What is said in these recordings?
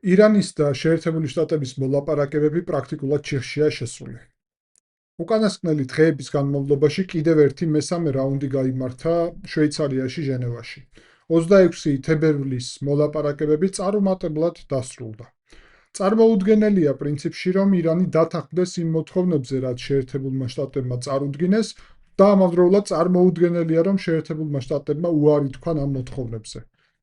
ირანის და შეერთებული შტატების მოლაპარაკებები პრაქტიკულად ჩიხშია შესული. უკანასკნელი დღეების განმავლობაში კიდევ ერთი მესამე რაუნდი გაიმართა შვეიცარიაში ჟენევაში. 26 თებერვლის მოლაპარაკებები წარუმატებლად დასრულდა. წარმოუდგენელია პრინციპში, რომ ირანი დათანხმდეს იმ მოთხოვნებზე, რაც შეერთებულმა შტატებმა წარუდგინეს და ამავდროულად წარმოუდგენელია, რომ შეერთებულმა შტატებმა უარი თქვან ამ მოთხოვნებზე.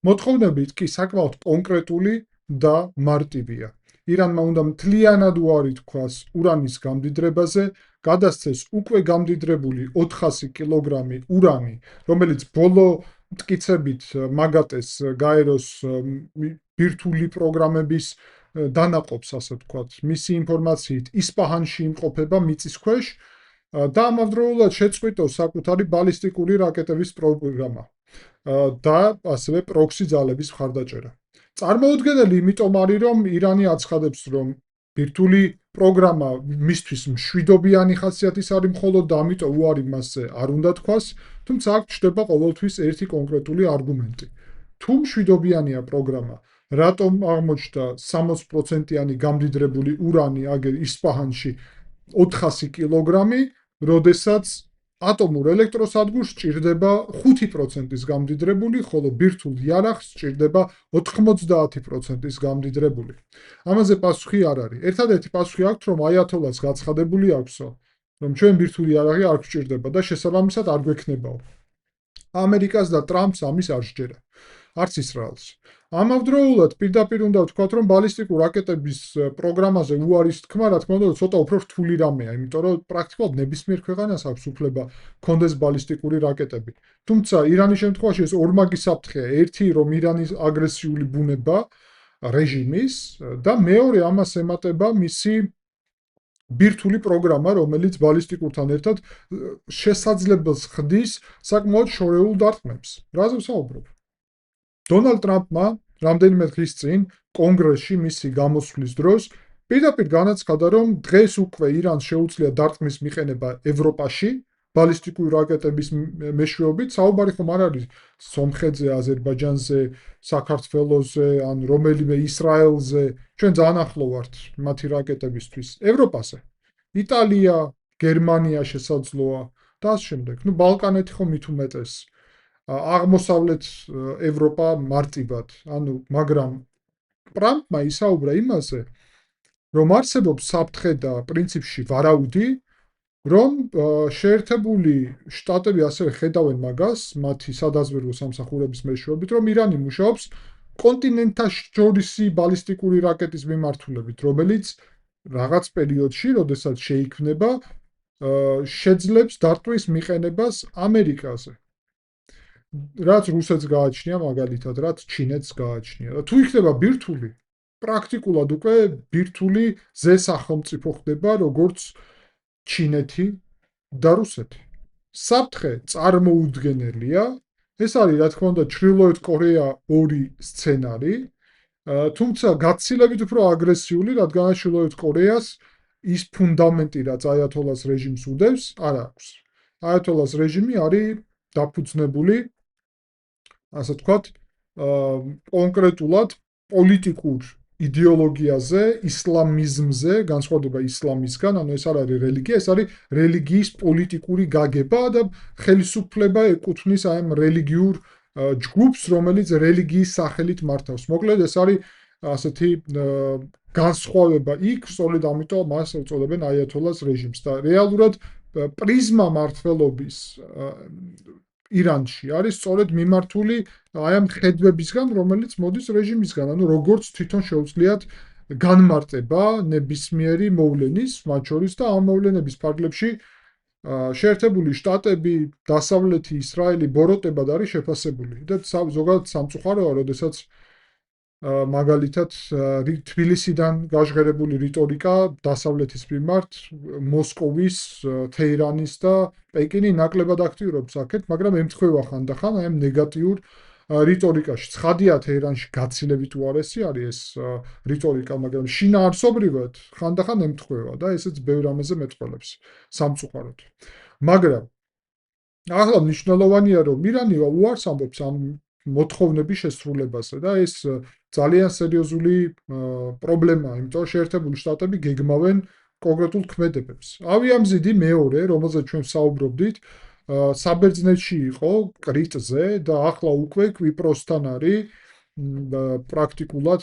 მოთხოვნები კი საკმაოდ კონკრეტული და მარტივია. ირანმა უნდა მთლიანად უარი თქვას ურანის გამდიდრებაზე, გადასცეს უკვე გამდიდრებული 400 კილოგრამი ურანი, რომელიც ბოლო მტკიცებით მაგატეს გაეროს ბირთვული პროგრამების დანაყოფს, ასე ვთქვათ, მისი ინფორმაციით ისპაჰანში იმყოფება მიწის ქვეშ და ამავდროულად შეწყვიტოს საკუთარი ბალისტიკური რაკეტების პროგრამა და ასევე პროქსი ძალების მხარდაჭერა. წარმოუდგენელი იმიტომ არის, რომ ირანი აცხადებს, რომ ბირთვული პროგრამა მისთვის მშვიდობიანი ხასიათის არის მხოლოდ და ამიტომ უარი მასზე არ უნდა თქვას, თუმცა აქ ჩნდება ყოველთვის ერთი კონკრეტული არგუმენტი. თუ მშვიდობიანია პროგრამა, რატომ აღმოჩნდა 60%-იანი გამდიდრებული ურანი აგერ ისპაჰანში 400 კილოგრამი, როდესაც ატომურ ელექტროსადგურს სჭირდება 5%-ის გამდიდრებული, ხოლო ბირთვულ იარაღს სჭირდება 90%-ის გამდიდრებული. ამაზე პასუხი არ არის. ერთადერთი პასუხი აქვს, რომ აიათოლას გაცხადებული აქვსო, რომ ჩვენ ბირთვული იარაღი არ გვჭირდება და შესაბამისად არ გვექნებაო. ამერიკას და ტრამპს ამის არ სჯერა. არც ისრაელს. ამავდროულად პირდაპირ უნდა ვთქვათ, რომ ბალისტიკურ რაკეტების პროგრამაზე უარის თქმა, რა თქმა უნდა, ცოტა უფრო რთული რამეა, იმიტომ რომ პრაქტიკულად ნებისმიერ ქვეყანას აქვს უფლება ჰქონდეს ბალისტიკური რაკეტები. თუმცა ირანის შემთხვევაში ეს ორმაგი საფრთხეა. ერთი, რომ ირანის აგრესიული ბუნება რეჟიმის და მეორე ამას ემატება მისი ბირთვული პროგრამა, რომელიც ბალისტიკურთან ერთად შესაძლებელს ხდის საკმაოდ შორეულ დარტყმებს. რაზე ვსაუბრობ? დონალდ ტრამპმა რამდენიმე დღის წინ კონგრესში მისი გამოსვლის დროს პირდაპირ განაცხადა, რომ დღეს უკვე ირანს შეუძლია დარტყმის მიყენება ევროპაში ბალისტიკური რაკეტების მეშვეობით. საუბარი ხომ არ არის სომხეთზე, აზერბაიჯანზე, საქართველოზე, ან რომელიმე ისრაელზე. ჩვენ ძალიან ახლო ვართ მათი რაკეტებისთვის. ევროპაზე. იტალია, გერმანია შესაძლოა და ამ შემდეგ. ბალკანეთი ხომ მით უმეტეს. აღმოსავლეთ ევროპა მარტივად, მაგრამ ტრამპმა ისაუბრა იმაზე, რომ არსებობს საფრთხე და პრინციპში ვარაუდი, რომ შეერთებული შტატები ასევე ხედავენ მაგას, მათი სადაზვერვო სამსახურების მეშვეობით, რომ ირანი მუშაობს კონტინენტთაშორისი ბალისტიკური რაკეტის მიმართულებით, რომელიც რაღაც პერიოდში, როდესაც შეიქმნება, შეძლებს დარტყმის მიყენებას ამერიკაზე. რაც რუსეთს გააჩნია მაგალითად, რაც ჩინეთს გააჩნია. და თუ იქნება ბირთვული, პრაქტიკულად უკვე ბირთვული ზესახელმწიფო ხდება, როგორც ჩინეთი და რუსეთი. საფრთხე წარმოუდგენელია. ეს არის, რა თქმა უნდა, ჩრდილოეთ კორეა ორი სცენარი, თუმცა გაცილებით უფრო აგრესიული, რადგან ჩრდილოეთ კორეას ის ფუნდამენტი, რაც აიათოლას რეჟიმს უდევს, არ აქვს. აიათოლას რეჟიმი არის დაფუძნებული, ასე ვთქვათ, კონკრეტულად პოლიტიკურ იდეოლოგიაზე, ისლამიზმზე, განსხვავდება ისლამისგან, ეს არ არის რელიგია, ეს არის რელიგიის პოლიტიკური გაგება და ხელისუფლება ეკუთვნის ამ რელიგიურ ჯგუფს, რომელიც რელიგიის სახელით მართავს. მოკლედ ეს არის ასეთი განსხვავება იქ, სწორედ ამიტომ მას უწოდებენ აიათოლას რეჟიმს და რეალურად პრიზმა მართლობის ირანში არის სწორედ მიმართული აი ამ ხედვებისგან, რომელიც მოდის რეჟიმისგან, როგორც თვითონ შეუძლიათ განმარტება ნებისმიერი მოვლენის, მათ შორის და ამ მოვლენების ფარგლებში შეერთებული შტატები, დასავლეთი ისრაელი ბოროტებად არის შეფასებული და ზოგადად სამწუხაროა, როდესაც მაგალითად თბილისიდან გაჟღერებული რიტორიკა დასავლეთის მიმართ მოსკოვის, თეირანის და პეკინის ნაკლებად აქტიურობს აქეთ, მაგრამ ემთხვევა ხანდახან აი ამ ნეგატიურ რიტორიკაში. ცხადია თეირანში გაცილებით უარესი არის ეს რიტორიკა, მაგრამ შინაარსობრივად ხანდახან ემთხვევა და ესეც ბევრ რამეზე მეტყველებს სამწუხაროდ. მაგრამ ახლა მნიშვნელოვანია, რომ ირანი უარს ამბობს ამ მოთხოვნების შესრულებაზე და ეს ძალიან სერიოზული პრობლემაა, იმიტომ რომ შეერთებული შტატები გეგმავენ კონკრეტულ ქმედებებს. ავიამზიდი მეორე, რომელზეც ჩვენ საუბრობდით, საბერძნეთში იყო კრიტზე და ახლა უკვე კვიპროსთან არის პრაქტიკულად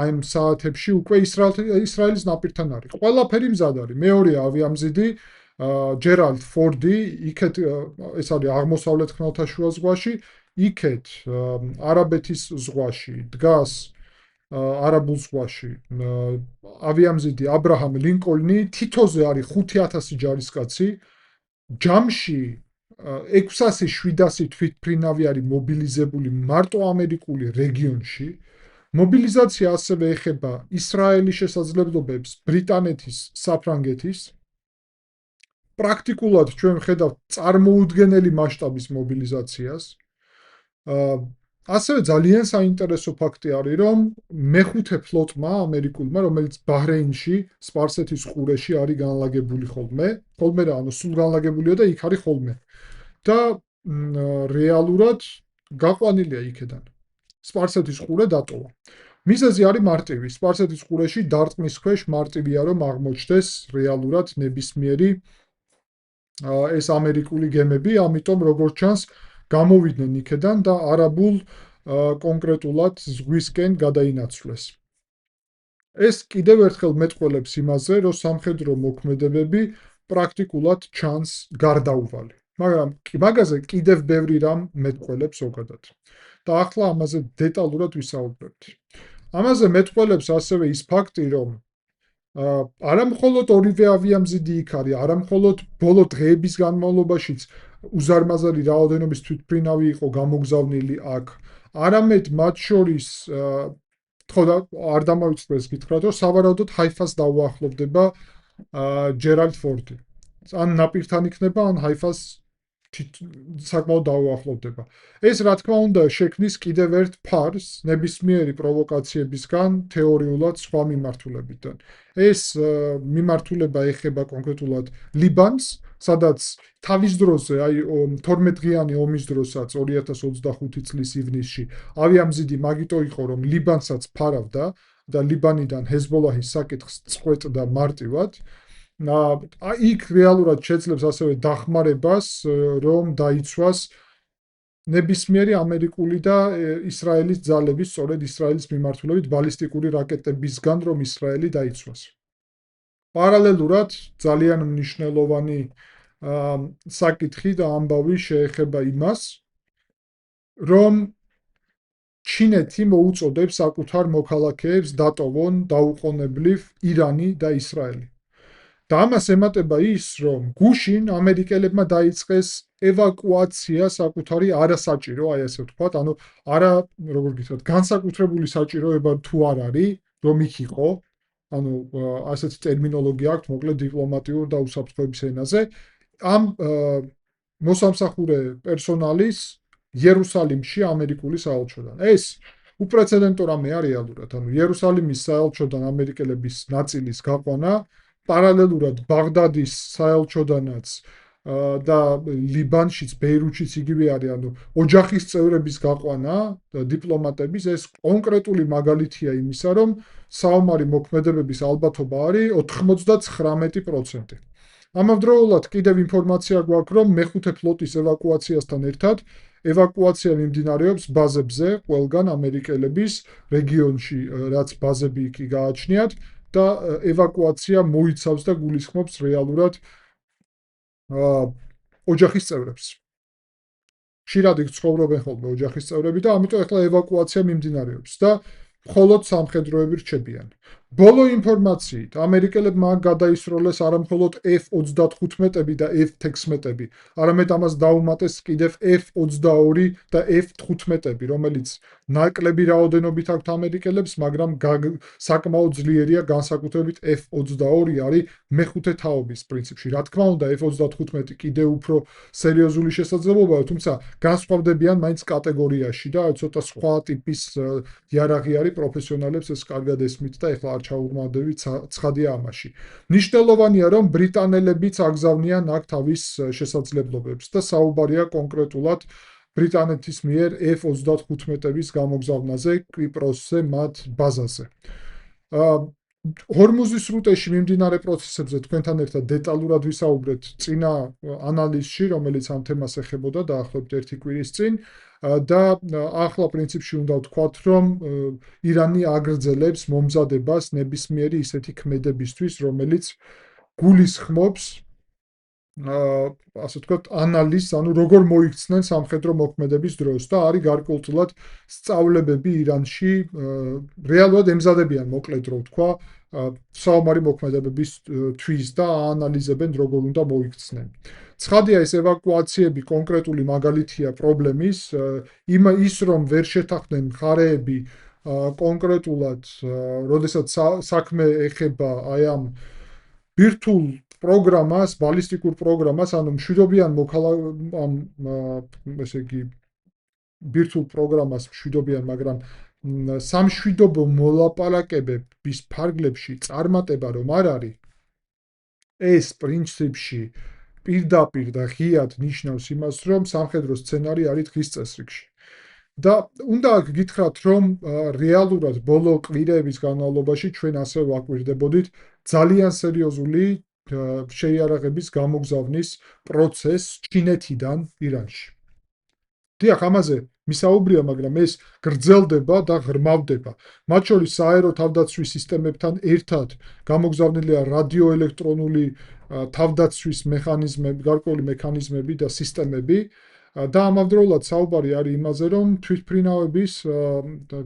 აი ამ საათებში უკვე ისრაელის ნაპირთან არის. ყველაფერი მზად არის. მეორე ავიამზიდი ჯერალდ ფორდი იქეთ ეს არის აღმოსავლეთ ხმელთაშუა ზღვაში, იქეთ არაბეთის ზღვაში დგას არაბულ ზღვაში ავიამზიდი აბრაჰამ ლინკოლნი თითოზე არის 5000 ჯარისკაცი ჯამში 600-700 თვითმფრინავი არის მობილიზებული მარტო ამერიკული რეგიონში. მობილიზაცია ასევე ეხება ისრაელის შესაძლებლობებს, ბრიტანეთის, საფრანგეთის. პრაქტიკულად ჩვენ ვხედავთ წარმოუდგენელი მასშტაბის მობილიზაციას. ასევე ძალიან საინტერესო ფაქტი არის, რომ მეხუთე ფლოტმა ამერიკულმა, რომელიც ბაჰრეინში, სპარსეთის ყურეში არის განლაგებული ხოლმე რა, ანუ სულ განლაგებულია და იქ არის ხოლმე. და რეალურად გაყვანილია იქედან. სპარსეთის ყურე დატოვა. მიზეზი არის მარტივი. სპარსეთის ყურეში დარტყმის ქვეშ მარტივია, რომ აღმოჩნდეს რეალურად ნებისმიერი ეს ამერიკული გემები, ამიტომ როგორც ჩანს, გამოვიდნენ იქედან და არაბულ კონკრეტულად ზღვისკენ გადაინაცვლეს. ეს კიდევ ერთხელ მეტყველებს იმაზე, რომ სამხედრო მოქმედებები პრაქტიკულად ჩანს გარდაუვალი. მაგრამ მაგაზე კიდევ ბევრი რამ მეტყველებს ზოგადად. და ახლა ამაზე დეტალურად ვისაუბრებთ. ამაზე მეტყველებს ასევე ის ფაქტი, რომ არა მხოლოდ ორივე ავიამზიდი იქ არის, არა მხოლოდ ბოლო დღეების განმავლობაშიც უზარმაზარი რაოდენობის თვითმფრინავი იყო გამოგზავნილი აქ, არამედ მათ შორის თქო და არ დამავიწყდეს გითხრათ, რომ სავარაუდოდ ჰაიფას დაუახლოვდება ჯერალდ ფორდი. ან ნაპირთან იქნება, ან ჰაიფას საკმაოდ დაუახლოვდება. ეს რა თქმა უნდა შექმნის კიდევ ერთ ფარს ნებისმიერი პროვოკაციებისგან თეორიულად სხვა მიმართულებიდან. ეს მიმართულება ეხება კონკრეტულად ლიბანს, სადაც თავის დროზე, აი 12 დღიანი ომის დროსაც 2025 წლის ივნისში ავიამზიდი მაგიტო იყო, რომ ლიბანსაც ფარავდა და ლიბანიდან ჰეზბოლაჰის საკითხს წყვეტდა მარტივად. იქ რეალურად შეძლებს ასევე დახმარებას, რომ დაიცვას ნებისმიერი ამერიკული და ისრაელის ძალების, სწორედ ისრაელის მიმართულებით ბალისტიკური რაკეტებისგან, რომ ისრაელი დაიცვას. პარალელურად ძალიან მნიშვნელოვანი საკითხი და ამბავი შეეხება იმას, რომ ჩინეთი მოუწოდებს საკუთარ მოქალაქეებს დატოვონ დაუყოვნებლივ ირანი და ისრაელი. და ამას ემატება ის, რომ გუშინ ამერიკელებმა დაიწყეს ევაკუაცია საკუთარი არასაჭირო, აი ასე ვთქვათ, ანუ არა, როგორ გითხრათ, განსაკუთრებული საჭიროება თუ არ არის, რომ იქ იყო, ანუ ასეთი ტერმინოლოგია აქვს, მოკლედ დიპლომატიურ და უსაფრთხოების ენაზე, ამ მოსამსახურე პერსონალის იერუსალიმში ამერიკული საელჩოდან. ეს უპრეცედენტო რამე არის რეალურად, ანუ იერუსალიმის საელჩოდან ამერიკელების ნაწილის გაყვანა პარალელურად ბაღდადის საელჩოდანაც და ლიბანშიც, ბეირუთშიც იგივე არის, ანუ ოჯახის წევრების გაყვანა დიპლომატების, ეს კონკრეტული მაგალითია იმისა, რომ საომარი მოქმედებების ალბათობა არის 99%. ამავდროულად კიდევ ინფორმაცია გვაქვს, რომ მეხუთე ფლოტის ევაკუაციასთან ერთად ევაკუაცია მიმდინარეობს ბაზებზე, ყველგან ამერიკელების რეგიონში, რაც ბაზები იქ გააჩნიათ და ევაკუაცია მოიცავს და გულისხმობს რეალურად ოჯახის წევრებს. ხშირად იქ ცხოვრობენ ხოლმე ოჯახის წევრები და ამიტომ ახლა ევაკუაცია მიმდინარეობს და მხოლოდ სამხედროები რჩებიან. ბოლო ინფორმაციით, ამერიკელებმა გადაისროლეს არა მხოლოდ F-35-ები და F-16-ები, არამედ ამას დაუმატეს კიდევ F-22 და F-15-ები, რომელიც ნაკლები რაოდენობით აქვთ ამერიკელებს, მაგრამ საკმაოდ ძლიერია, განსაკუთრებით F-22 არის მეხუთე თაობის პრინციპში. რა თქმა უნდა, F-35 კიდევ უფრო სერიოზული შესაძლებლობაა, თუმცა განსხვავდებიან მაინც კატეგორიაში და ცოტა სხვა ტიპის იარაღი არის, პროფესიონალებს ეს კარგად ესმით და ეხლა არ ჩაუღმავდებით ცხადია ამაში. მნიშვნელოვანია, რომ ბრიტანელებიც აგზავნიან აქ თავის შესაძლებლობებს და საუბარია კონკრეტულად ბრიტანეთის მიერ F-35-ების გამოგზავნაზე კვიპროსზე მათ ბაზაზე. ჰორმუზის სრუტეში მიმდინარე პროცესებზე თქვენთან ერთად დეტალურად ვისაუბრეთ წინა ანალიზში, რომელიც ამ თემას ეხებოდა დაახლოებით 1 კვირის წინ და ახლა პრინციპში უნდა ვთქვათ, რომ ირანი აგრძელებს მომზადებას ნებისმიერი ისეთი ქმედებისთვის, რომელიც გულისხმობს ასე ვთქვათ, ანალიზს, ანუ როგორ მოიქცნენ სამხედრო მოქმედების დროს და არის გარკვეულწილად სწავლებები ირანში რეალურად ემზადებიან, მოკლედ რო ვთქვა, საომარი მოქმედებების თვის და აანალიზებენ როგორ უნდა მოიქცნენ. ცხადია, ეს ევაკუაციები კონკრეტული მაგალითია პრობლემის, ის რომ ვერ შეთანხმდნენ მხარეები კონკრეტულად, როდესაც საქმე ეხება აი ამ ბირთულ პროგრამას, ბალისტიკურ პროგრამას, ანუ მშვიდობიან ესე იგი ბირთულ პროგრამას მშვიდობიან, მაგრამ სამშვიდობო მოლაპარაკებების ფარგლებში წარმატება რომ არ არის, ეს პრინციპში პირდაპირ და ღიად ნიშნავს იმას, რომ სამხედრო სცენარი არის დღის წესრიგში. და უნდა გითხრათ, რომ რეალურად ბოლო კვირების განმავლობაში ჩვენ ასე ვაკვირდებოდით ძალიან სერიოზული შეიარაღების გამოგზავნის პროცესს ჩინეთიდან ირანში. დიახ, ამაზე მისაუბრია, მაგრამ ეს გრძელდება და ღრმავდება. მათ შორის სააერო თავდაცვის სისტემებთან ერთად გამოგზავნილია რადიოელექტრონული თავდაცვის მექანიზმები, გარკვეული მექანიზმები და სისტემები და ამავდროულად საუბარი არის იმაზე, რომ თვითმფრინავების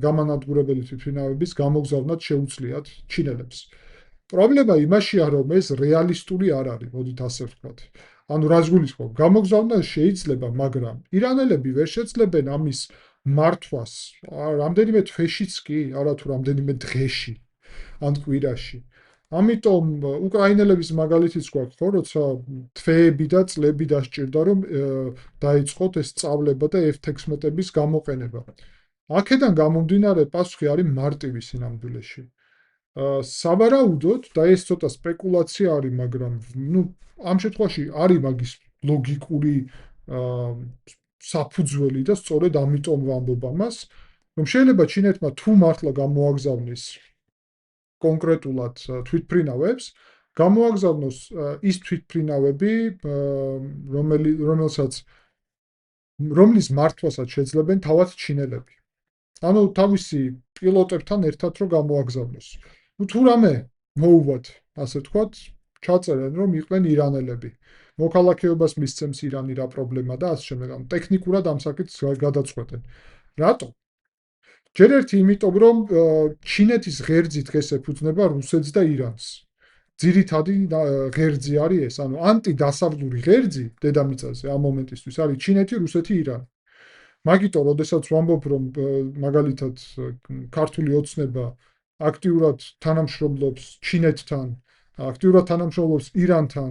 გამანადგურებელი თვითმფრინავების გამოგზავნად შეუძლიათ ჩინელებს. პრობლემა იმაშია, რომ ეს რეალისტური არ არის, მოდით ასე ვთქვათ. ანუ რას გულისხმობ? გამოგზავნა შეიძლება, მაგრამ ირანელები ვერ შეძლებენ ამის მართვას რამდენიმე თვეშიც კი, არა თუ რამდენიმე დღეში ან კვირაში. ამიტომ უკრაინელების მაგალითიც გვაქვს, ხო, როცა თვეები და წლები დასჭირდა, რომ დაიწყოთ ეს სწავლება და F-16-ების გამოყენება. აქედან გამომდინარე პასუხი არის მარტივი სინამდვილეში. სავარაუდოდ და ეს ცოტა სპეკულაცია არის, მაგრამ ამ შემთხვევაში არის მაგის ლოგიკური საფუძველი და სწორედ ამიტომ ვამბობ ამას, რომ შეიძლება ჩინეთმა თუ მართლა გამოაგზავნის კონკრეტულად თვითმფრინავებს, გამოაგზავნოს ის თვითმფრინავები, რომლის მართვასაც შეძლებენ თავად ჩინელები. ანუ თავისი პილოტებთან ერთად რომ გამოაგზავნოს. თუ რამე მოუვათ, ასე ვთქვათ, ჩაწერენ, რომ იყვნენ ირანელები. მოქალაქეობას მისცემს ირანი რა პრობლემა და ასე შემდეგ. ანუ ტექნიკურად ამ საკითხს გადაწყვეტენ. რატო? ჯერ ერთი იმიტომ, რომ ჩინეთის ღერძი დღეს ეფუძნება რუსეთს და ირანს. ძირითადი ღერძი არის ეს, ანუ ანტიდასავლური ღერძი დედამიწაზე ამ მომენტისთვის არის ჩინეთი, რუსეთი, ირანი. მაგიტომ, როდესაც ვამბობ, რომ მაგალითად ქართული ოცნება აქტიურად თანამშრომლობს ჩინეთთან, აქტიურად თანამშრომლობს ირანთან,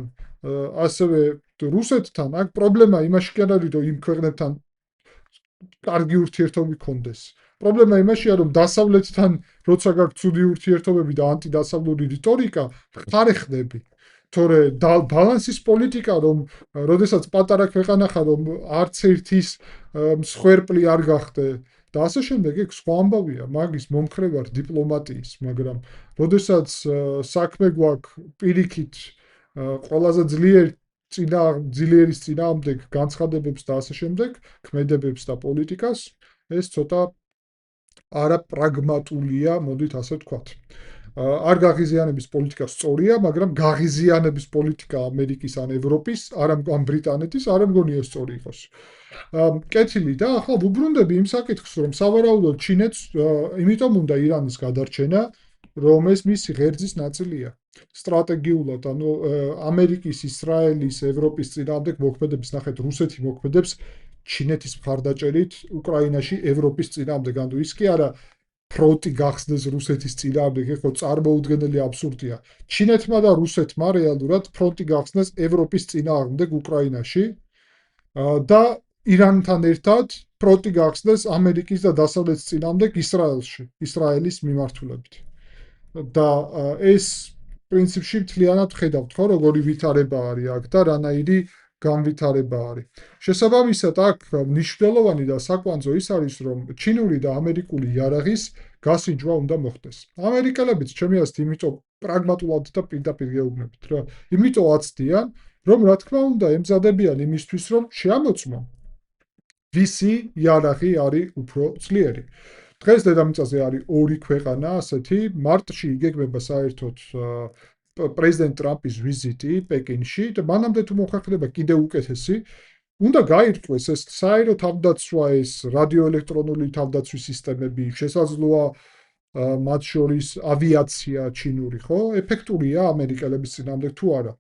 ასევე რუსეთთან, აქ პრობლემა იმაში კი არ არის, რომ იმ ქვეყნებთან კარგი ურთიერთობები გქონდეს. პრობლემა იმაშია, რომ დასავლეთთან როცა გაქვს ცუდი ურთიერთობები და ანტიდასავლური რიტორიკა, ხარ ხდები. თორე ბალანსის პოლიტიკა, რომ როდესაც პატარა ქვეყანა ხარ, რომ არც ერთის მსხვერპლი არ გახდე და ასე შემდეგ, ეგ სხვა ამბავია, მაგის მომხრე ვარ დიპლომატიის, მაგრამ როდესაც საქმე გვაქვს პირიქით ყველაზე ძლიერის წინააღმდეგ განცხადებებს და ასე შემდეგ, ქმედებებს და პოლიტიკას, ეს ცოტა არაპრაგმატულია, მოდით ასე ვთქვათ. არ გაღიზიანების პოლიტიკა სწორია, მაგრამ გაღიზიანების პოლიტიკა ამერიკის ან ევროპის, ან ბრიტანეთის არ მგონია სწორი იყოს. კეთილი და ახლა ვუბრუნდები იმ საკითხს, რომ სავარაუდოდ ჩინეთს იმიტომ უნდა ირანის გადარჩენა, რომ ეს მისი ღერძის ნაწილია. სტრატეგიულად, ანუ ამერიკის, ისრაელის, ევროპის წინააღმდეგ მოქმედების ნახეთ, რუსეთი მოქმედებს ჩინეთის მხარდაჭერით უკრაინაში ევროპის წინააღმდეგ, ანუ ის კი არა ფრონტი გახსნეს რუსეთის წინააღმდეგ, ეხლა წარმოუდგენელი აბსურდია. ჩინეთმა და რუსეთმა რეალურად ფრონტი გახსნეს ევროპის წინააღმდეგ უკრაინაში და ირანთან ერთად ფრონტი გახსნეს ამერიკის და დასავლეთის წინააღმდეგ ისრაელში, ისრაელის მიმართულებით. და ეს პრინციპში მთლიანად ხედავთ, ხო, როგორი ვითარება არის აქ და რანაირი განვითარება არის. შესაბამისად, აქ მნიშვნელოვანი და საკვანძო ის არის, რომ ჩინური და ამერიკული იარაღის გასინჯვა უნდა მოხდეს. ამერიკელებიც ჩემი აზრით, იმიტომ პრაგმატულად და პირდაპირ გეუბნებით, რა, იმიტომ აცდიან, რომ რა თქმა უნდა ემზადებიან იმისთვის, რომ შეამოწმონ ვისი იარაღი არის უფრო ძლიერი. დღეს დედამიწაზე არის ორი ქვეყანა, ასეთი მარტში იგეგმება საერთოდ პრეზიდენტ ტრამპის ვიზიტი პეკინში და მანამდე თუ მოხერხდება კიდევ უკეთესი, უნდა გაირკვეს ეს საერო თავდაცვა, ეს რადიოელექტრონული თავდაცვის სისტემები, შესაძლოა მათ შორის ავიაცია ჩინური, ხო? ეფექტურია ამერიკელების წინააღმდეგ თუ არა?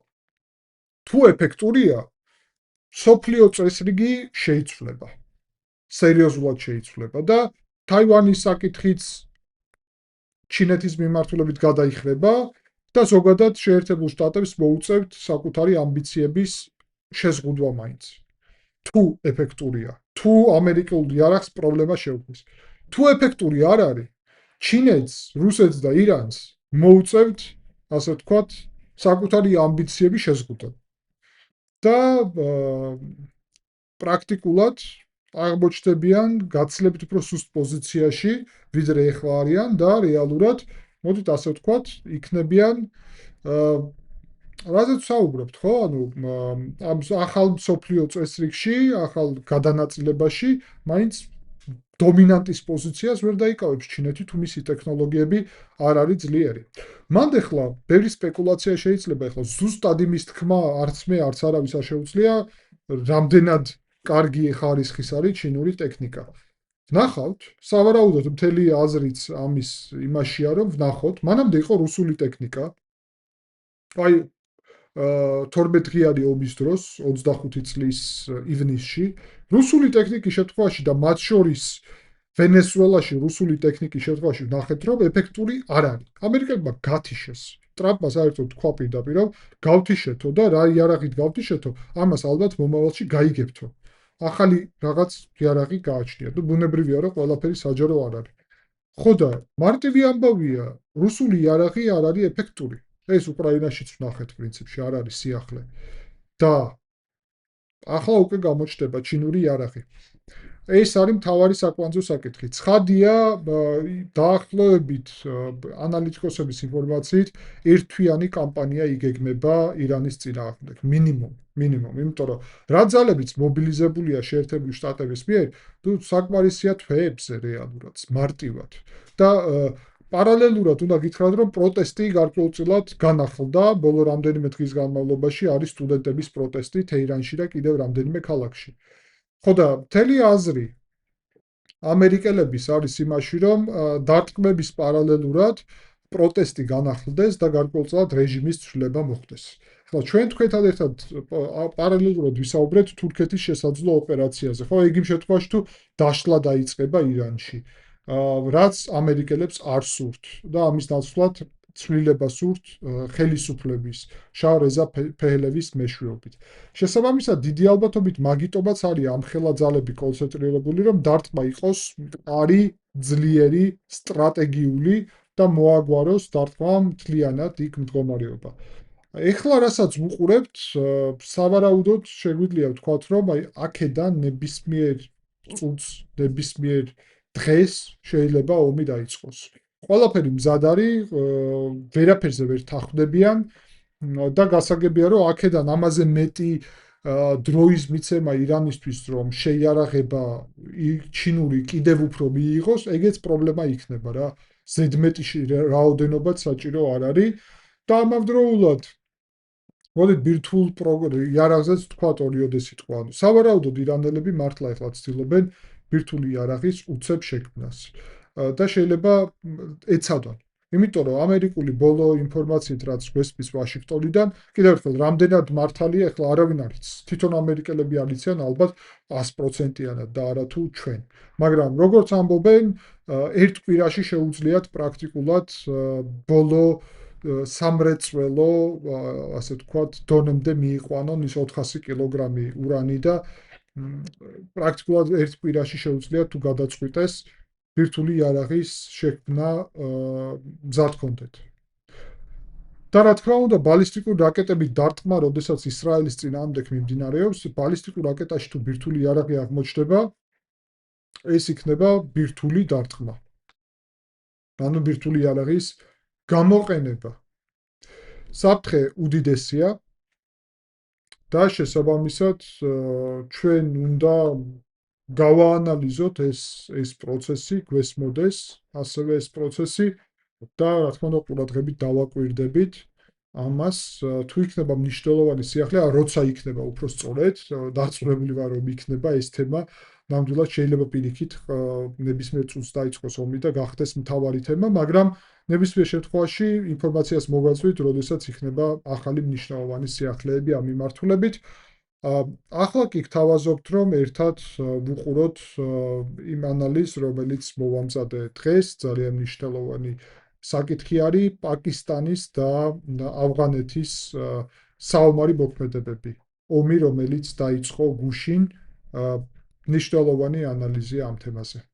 თუ ეფექტურია, სოფლიო წესრიგი შეიცვლება. სერიოზულად შეიცვლება და თაივანის საკითხიც ჩინეთის მიმართულებით გადაიხრება და ზოგადად შეერთებულ შტატებს მოუწევთ საკუთარი ამბიციების შეზღუდვა მაინც. თუ ეფექტურია, თუ ამერიკულ იარაღს პრობლემა შეუქმნის. თუ ეფექტური არ არის, ჩინეთს, რუსეთს და ირანს მოუწევთ, ასე ვთქვათ, საკუთარი ამბიციების შეზღუდვა. და პრაქტიკულად აღმოჩნდებიან გაცილებით უფრო სუსტ პოზიციაში, ვიდრე ეხლა არიან და რეალურად, მოდით ასე ვთქვათ, იქნებიან რაზეც საუბრობთ, ხო? ანუ ამ ახალ მსოფლიო წესრიგში, ახალ გადანაწილებაში, მაინც დომინანტის პოზიციას ვერ დაიკავებს ჩინეთი, თუ მისი ტექნოლოგიები არ არის ძლიერი. მანდ ახლა ბევრი სპეკულაცია შეიძლება, ახლა ზუსტად იმის თქმა არც მე, არც არავის არ შეუძლია, რამდენად კარგი ხარისხის არის ჩინური ტექნიკა. ვნახავთ, სავარაუდოდ მთელი აზრიც ამის იმაშია, რომ ვნახოთ, მანამდე იყო რუსული ტექნიკა. აი 12 დღიანი ომის დროს 25 წლის ივნისში რუსული ტექნიკის შემთხვევაში და მათ შორის ვენესუელაში რუსული ტექნიკის შემთხვევაში ვნახეთ, რომ ეფექტური არ არის. ამერიკელებმა გათიშეს. ტრამპმა საერთოდ თქვა პირდაპირ, რომ გავთიშეთო და რა იარაღით გავთიშეთო, ამას ალბათ მომავალში გაიგებთო. ახალი რაღაც იარაღი გააჩნია. და ბუნებრივია, რომ ყველაფერი საჯარო არ არის. ხო და მარტივი ამბავია, რუსული იარაღი არ არის ეფექტური. ეს უკრაინაშიც ვნახეთ პრინციპში არ არის სიახლე. და ახლა უკვე გამოჩნდება ჩინური იარაღი. ეს არის მთავარი საკვანძო საკითხი. ცხადია, დაახლოებით ანალიტიკოსების ინფორმაციით, ერთთვიანი კამპანია იგეგმება ირანის წინააღმდეგ. მინიმუმ, იმიტომ რომ რა ძალებიც მობილიზებულია შეერთებული შტატების მიერ, თუ საკმარისია თვეებზე რეალურად, მარტივად. და პარალელურად უნდა გითხრათ, რომ პროტესტი გარკვეულწილად განახლდა, ბოლო რამდენიმე დღის განმავლობაში არის სტუდენტების პროტესტი თეირანში და კიდევ რამდენიმე ქალაქში. ხო და მთელი აზრი ამერიკელების არის იმაში, რომ დარტყმების პარალელურად პროტესტი განახლდეს და გარკვეულწილად რეჟიმის ცვლილება მოხდეს. ხო, ჩვენ თქვენთან ერთად პარალელურად ვისაუბრეთ თურქეთის შესაძლო ოპერაციაზე. ხო, იგი იმ შემთხვევაში თუ დაშლა დაიწყება ირანში, რაც ამერიკელებს არ სურთ და ამის ნაცვლად ცვლილება სურთ ხელისუფლების შაჰ რეზა ფეჰლევის მეშვეობით. შესაბამისად, დიდი ალბათობით მაგიტომაც არის ამ ხელა ძალები კონცენტრირებული, რომ დარტყმა იყოს მყარი, ძლიერი, სტრატეგიული და მოაგვაროს დარტყმამ მთლიანად იქ მდგომარეობა. ეხლა რასაც ვუყურებთ, სავარაუდოდ შეგვიძლია ვთქვათ, რომ აი აქედან ნებისმიერ წუთს, ნებისმიერ დღეს შეიძლება ომი დაიწყოს. ყველაფერი მზად არის, ვერაფერზე ვერ თანხმდებიან და გასაგებია, რომ აქედან ამაზე მეტი დროის მიცემა ირანისთვის, რომ შეიარაღება ჩინური კიდევ უფრო მიიღოს, ეგეც პრობლემა იქნება რა. ზედმეტი რაოდენობაც საჭირო არ არის და ამავდროულად მოდით ბირთვულ იარაღზეც ვთქვათ ორიოდე სიტყვა. სავარაუდოდ ირანელები მართლა ეხლა ცდილობენ ბირთვული იარაღის უცებ შექმნას. და შეიძლება ეცადონ. იმიტომ რომ ამერიკული ბოლო ინფორმაციით რაც გვესმის ვაშინგტონიდან, კიდევ ერთხელ რამდენად მართალია, ეხლა არავინ არ იცის. თვითონ ამერიკელები არ იციან ალბათ 100%-იანად და არა თუ ჩვენ. მაგრამ როგორც ამბობენ, ერთ კვირაში შეუძლიათ პრაქტიკულად ბოლო სამრეწველო, ასე ვთქვათ, დონემდე მიიყვანონ ის 400 კილოგრამი ურანი და პრაქტიკულად ერთ კვირაში შეუძლიათ თუ გადაწყვიტეს ბირთვული იარაღის შექმნა მზად ჰქონდეთ. და რა თქმა უნდა, ბალისტიკური რაკეტების დარტყმა, როდესაც ისრაელის წინააღმდეგ მიმდინარეობს, ბალისტიკურ რაკეტაში თუ ბირთვული იარაღი აღმოჩნდება, ეს იქნება ბირთვული დარტყმა. ანუ ბირთვული იარაღის გამოყენება. საფრთხე უდიდესია და შესაბამისად ჩვენ უნდა გავაანალიზოთ ეს პროცესი, გვესმოდეს ასევე ეს პროცესი და რა თქმა უნდა ყურადღებით დავაკვირდებით ამას, თუ იქნება მნიშვნელოვანი სიახლე, როცა იქნება უფრო სწორედ, დარწმუნებული ვარ რომ იქნება ეს თემა, ნამდვილად შეიძლება პირიქით ნებისმიერ წუთს დაიწყოს ომი და გახდეს მთავარი თემა, მაგრამ ნებისმიერ შემთხვევაში ინფორმაციას მოგაწვით, როდესაც იქნება ახალი მნიშვნელოვანი სიახლეები ამ მიმართულებით. ახლა კი გთავაზობთ, რომ ერთად ვუყუროთ იმ ანალიზს, რომელიც მოვამზადე დღეს, ძალიან მნიშვნელოვანი საკითხი არის პაკისტანის და ავღანეთის საომარი მოქმედებები. ომი, რომელიც დაიწყო გუშინ, მნიშვნელოვანი ანალიზია ამ თემაზე.